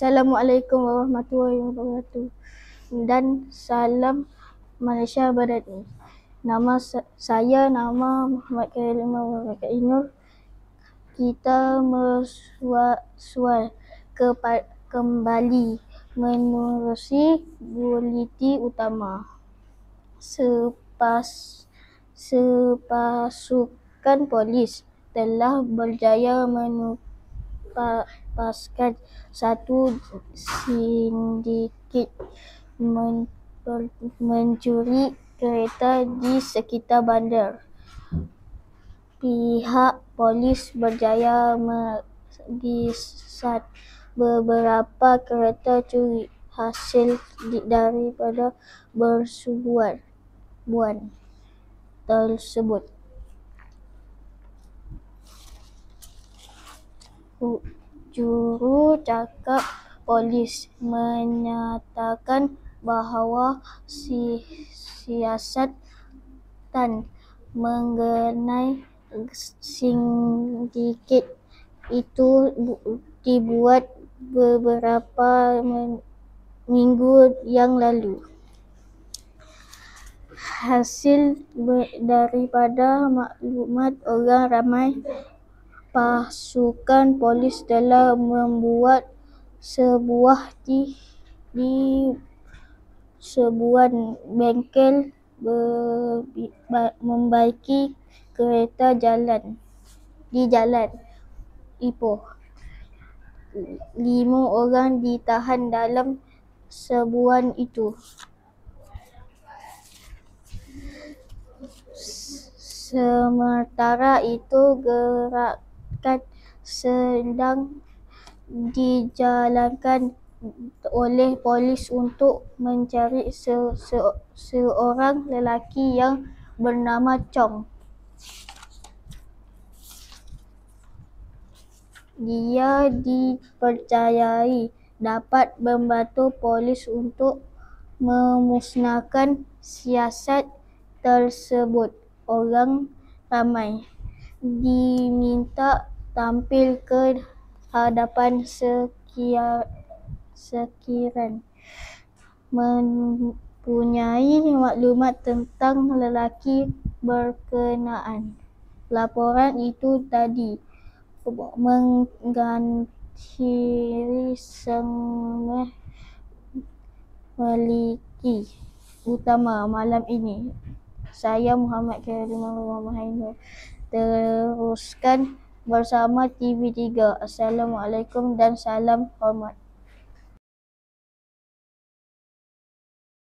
Assalamualaikum warahmatullahi wabarakatuh dan salam Malaysia Beradab. Saya Muhammad Khairul Nur. Kita bersual kembali menerusi bulletin utama. Sepasukan polis telah berjaya menuntaskan satu sindiket mencuri kereta di sekitar bandar. Pihak polis berjaya mengisap beberapa kereta curi hasil daripada persebuan tersebut. Juru cakap polis menyatakan bahawa siasatan mengenai sindiket itu dibuat beberapa minggu yang lalu. Hasil daripada maklumat orang ramai, pasukan polis telah membuat sebuah sebuah bengkel membaiki kereta di jalan Ipoh. 5 orang ditahan dalam sebuah itu. Sementara itu, gerakan sedang dijalankan oleh polis untuk mencari seorang lelaki yang bernama Chong. Dia dipercayai dapat membantu polis untuk memusnahkan siasat tersebut. Orang ramai diminta tampil ke hadapan sekiranya mempunyai maklumat tentang lelaki berkenaan. Laporan itu tadi mengakhiri sengah meliti utama malam ini. Saya Muhammad Khairul Nur. Teruskan bersama TV3. Assalamualaikum dan salam hormat.